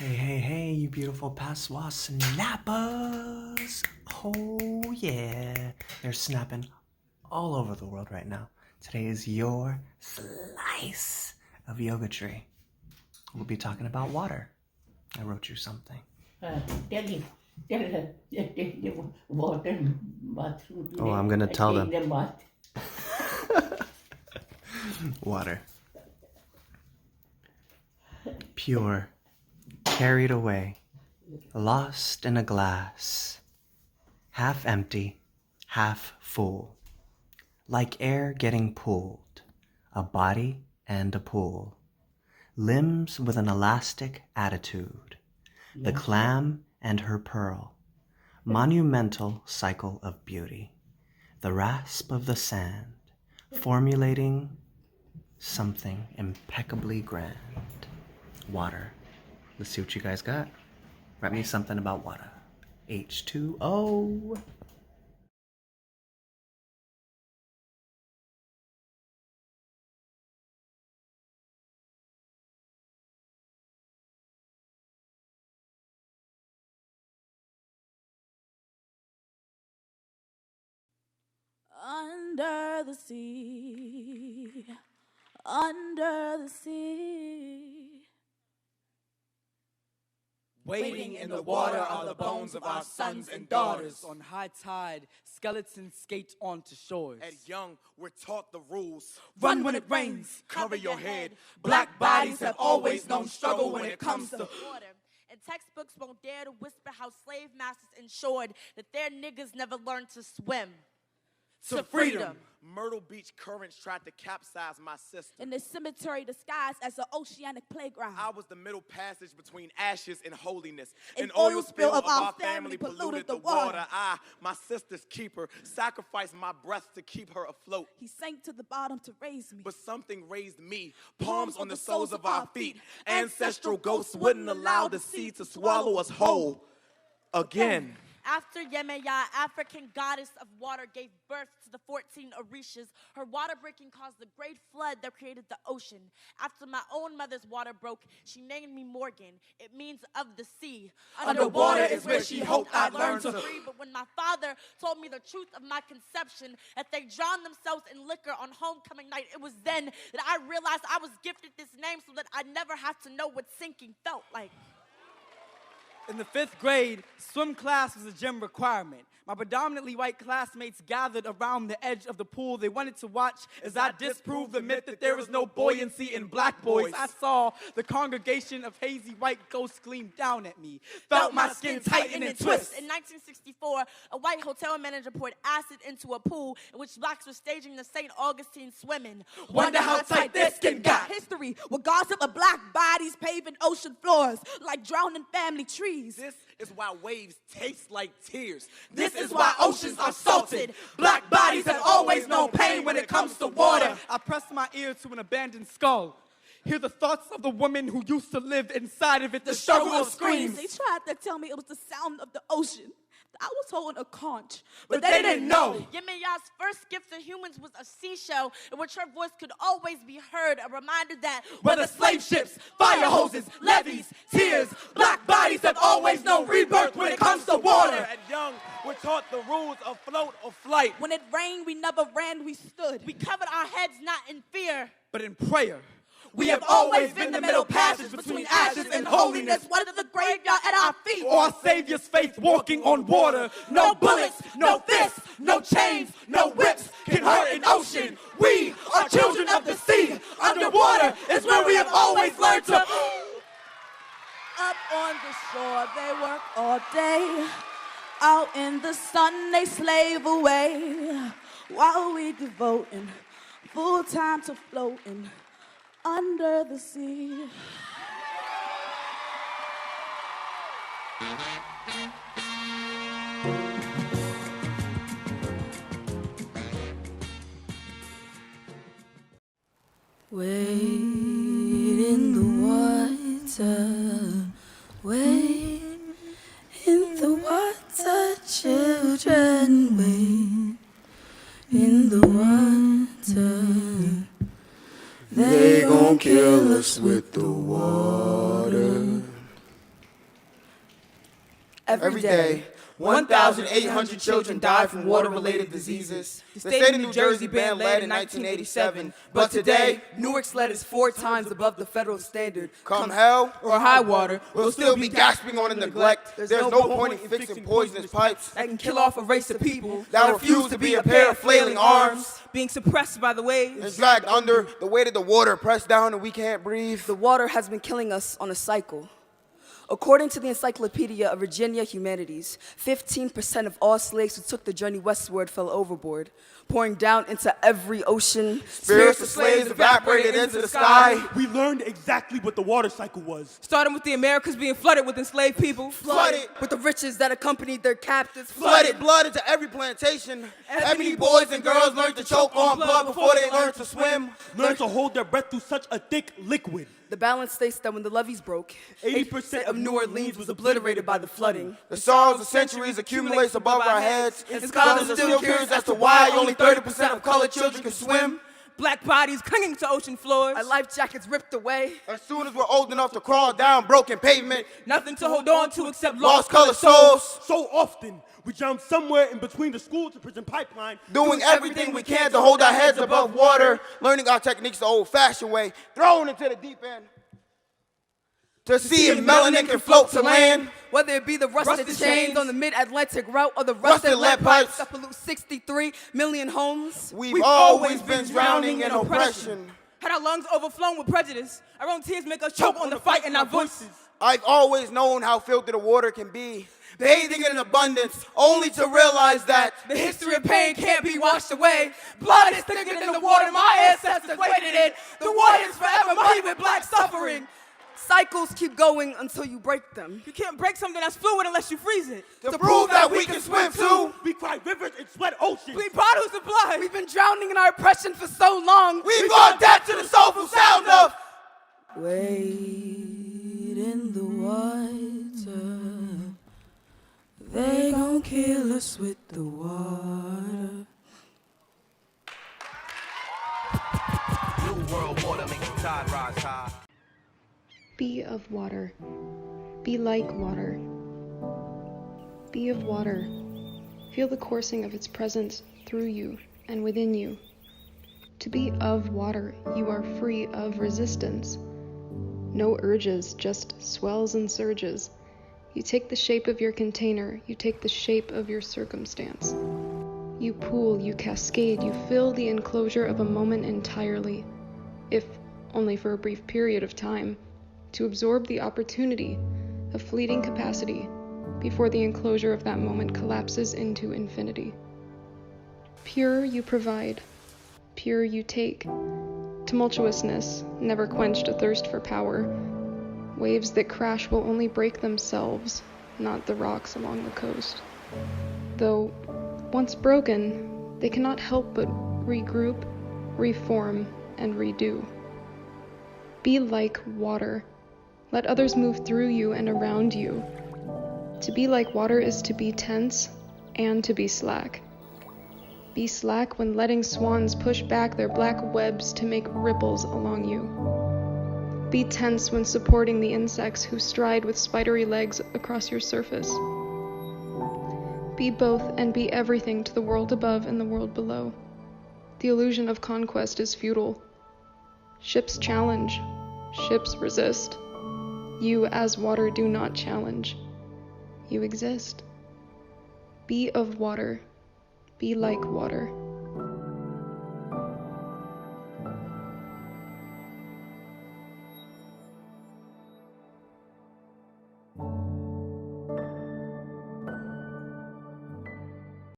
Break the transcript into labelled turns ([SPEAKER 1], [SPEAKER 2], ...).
[SPEAKER 1] Hey, you beautiful Passois snappers! Oh, yeah. They're snapping all over the world right now. Today is your slice of Yogatry. We'll be talking about water. I wrote you something. Oh, I'm gonna tell them. Water. Pure. Carried away. Lost in a glass. Half empty. Half full. Like air getting pulled. A body and a pool. Limbs with an elastic attitude. The clam and her pearl. Monumental cycle of beauty. The rasp of the sand. Formulating something impeccably grand. Water. Let's see what you guys got. Write me something about water. H2O.
[SPEAKER 2] Under the sea, under the sea.
[SPEAKER 3] Waiting in the water are the bones of our sons and daughters.
[SPEAKER 4] On high tide, skeletons skate onto shores.
[SPEAKER 3] At young, we're taught the rules.
[SPEAKER 4] Run when it rains.
[SPEAKER 3] Cover your head. Black bodies have always known struggle when it comes to
[SPEAKER 5] water. And textbooks won't dare to whisper how slave masters ensured that their niggas never learned to swim.
[SPEAKER 3] To freedom. Myrtle Beach currents tried to capsize my sister.
[SPEAKER 2] In this cemetery disguised as an oceanic playground.
[SPEAKER 3] I was the middle passage between ashes and holiness.
[SPEAKER 2] An oil spill of our family polluted the water.
[SPEAKER 3] I, my sister's keeper, sacrificed my breath to keep her afloat.
[SPEAKER 2] He sank to the bottom to raise me.
[SPEAKER 3] But something raised me. Palms on the soles of our feet. Ancestral ghosts wouldn't allow the sea to swallow us whole. Again.
[SPEAKER 5] After Yemeya, African goddess of water, gave birth to the 14 Orishas, her water breaking caused the great flood that created the ocean. After my own mother's water broke, she named me Morgan. It means of the sea.
[SPEAKER 3] Underwater is where she hoped I'd learn to
[SPEAKER 5] free. But when my father told me the truth of my conception, that they drowned themselves in liquor on homecoming night, it was then that I realized I was gifted this name so that I'd never have to know what sinking felt like.
[SPEAKER 4] In the 5th grade, swim class was a gym requirement. My predominantly white classmates gathered around the edge of the pool. They wanted to watch as I disproved the myth that there is no buoyancy in black boys. I saw the congregation of hazy white ghosts gleam down at me. Felt my skin tighten and twist.
[SPEAKER 5] In 1964, a white hotel manager poured acid into a pool in which blacks were staging the St. Augustine swimming.
[SPEAKER 3] Wonder how tight their skin got.
[SPEAKER 2] History with gossip of black bodies paving ocean floors like drowning family trees.
[SPEAKER 3] This is why waves taste like tears. This is why oceans are salted. Black bodies have always known pain when it comes to water.
[SPEAKER 4] I pressed my ear to an abandoned skull. Hear the thoughts of the woman who used to live inside of it. The struggle of screams.
[SPEAKER 2] They tried to tell me it was the sound of the ocean. I was holding a conch,
[SPEAKER 3] but they didn't know.
[SPEAKER 5] Yemeya's first gift to humans was a seashell in which her voice could always be heard, a reminder that
[SPEAKER 3] whether slave ships, fire hoses, levees, tears, black bodies have always known rebirth when it comes to water. At young, we're taught the rules of float or flight.
[SPEAKER 2] When it rained, we never ran, we stood.
[SPEAKER 5] We covered our heads not in fear,
[SPEAKER 4] but in prayer.
[SPEAKER 3] We have always been the middle passage between ashes and holiness.
[SPEAKER 2] Whether the graveyard at our feet
[SPEAKER 4] or our Savior's faith walking on water.
[SPEAKER 3] No bullets, no fists, no chains, no whips can hurt an ocean. We are children of the sea. Underwater is where we have always learned to.
[SPEAKER 2] Up on the shore, they work all day. Out in the sun, they slave away. While we devoting full time to floating under the sea.
[SPEAKER 6] Wade in the water, wade in the water, children, wade in the water. They gon' kill us with the water. Every day,
[SPEAKER 3] 1,800 children die from water-related diseases. The state of New Jersey banned lead in 1987, but today,
[SPEAKER 6] Newark's lead is 4 times above the federal standard.
[SPEAKER 3] come hell
[SPEAKER 6] or high water,
[SPEAKER 3] we'll still be gasping on the neglect. There's no point in fixing poisonous pipes
[SPEAKER 6] that can kill off a race of people
[SPEAKER 3] that refuse to be a pair of flailing arms
[SPEAKER 6] being suppressed by the waves.
[SPEAKER 3] and dragged under the weight of the water, pressed down and we can't breathe.
[SPEAKER 6] The water has been killing us on a cycle. According to the Encyclopedia of Virginia Humanities, 15% of all slaves who took the journey westward fell overboard, pouring down into every ocean.
[SPEAKER 3] Spirits of slaves evaporated into the sky.
[SPEAKER 7] We learned exactly what the water cycle was.
[SPEAKER 6] Starting with the Americas being flooded with enslaved people.
[SPEAKER 3] Flooded
[SPEAKER 6] with the riches that accompanied their captives.
[SPEAKER 3] Flooded blood into every plantation. Ebony boys and girls learned to choke on blood before they learned to swim.
[SPEAKER 7] Learned to hold their breath through such a thick liquid.
[SPEAKER 6] The balance states that when the levees broke,
[SPEAKER 7] 80%
[SPEAKER 6] of New Orleans was obliterated by the flooding.
[SPEAKER 3] The sorrows of centuries accumulates above our heads, and scholars are still curious as to why only 30% of colored children can swim.
[SPEAKER 6] Black bodies clinging to ocean floors. Our life jackets ripped away.
[SPEAKER 3] As soon as we're old enough to crawl down broken pavement,
[SPEAKER 6] Nothing to hold on to except
[SPEAKER 3] lost colored souls,
[SPEAKER 7] So often, we drown somewhere in between the school to prison pipeline,
[SPEAKER 3] doing everything we can to hold our heads above water, learning our techniques the old-fashioned way, thrown into the deep end. To see if melanin can float to land.
[SPEAKER 6] Whether it be the rusted chains
[SPEAKER 3] chains
[SPEAKER 6] on the mid-Atlantic route or the
[SPEAKER 3] Rusted
[SPEAKER 6] rusted
[SPEAKER 3] lead
[SPEAKER 6] lead pipes
[SPEAKER 3] pipes
[SPEAKER 6] that pollute 63 million homes.
[SPEAKER 3] We've always been drowning in oppression.
[SPEAKER 6] Had our lungs overflown with prejudice, our own tears make us choke on the fight in our voices.
[SPEAKER 3] I've always known how filthy the water can be, bathing in abundance, only to realize that
[SPEAKER 6] The history of pain can't be washed away. Blood is thicker than the water my ancestors waded in. The water is forever muddy with black suffering. Cycles keep going until you break them. You can't break something that's fluid unless you freeze it.
[SPEAKER 3] to prove that we can swim too,
[SPEAKER 7] we cry rivers and sweat oceans.
[SPEAKER 6] Bleed bottles of blood. We've been drowning in our oppression for so long.
[SPEAKER 3] we've gone deaf to the soulful sound of
[SPEAKER 6] Wade in the water. They gon' kill us with the water.
[SPEAKER 8] New world water makes the tide rise high.
[SPEAKER 9] Be of water. Be like water. Be of water. Feel the coursing of its presence through you and within you. To be of water, you are free of resistance. No urges, just swells and surges. You take the shape of your container, you take the shape of your circumstance. You pool, you cascade, you fill the enclosure of a moment entirely, if only for a brief period of time, to absorb the opportunity, a fleeting capacity, before the enclosure of that moment collapses into infinity. Pure you provide, pure you take. Tumultuousness never quenched a thirst for power. Waves that crash will only break themselves, not the rocks along the coast. Though, once broken, they cannot help but regroup, reform, and redo. Be like water. Let others move through you and around you. To be like water is to be tense and to be slack. Be slack when letting swans push back their black webs to make ripples along you. Be tense when supporting the insects who stride with spidery legs across your surface. Be both and be everything to the world above and the world below. The illusion of conquest is futile. Ships challenge. Ships resist. You, as water, do not challenge. You exist. Be of water. Be like water.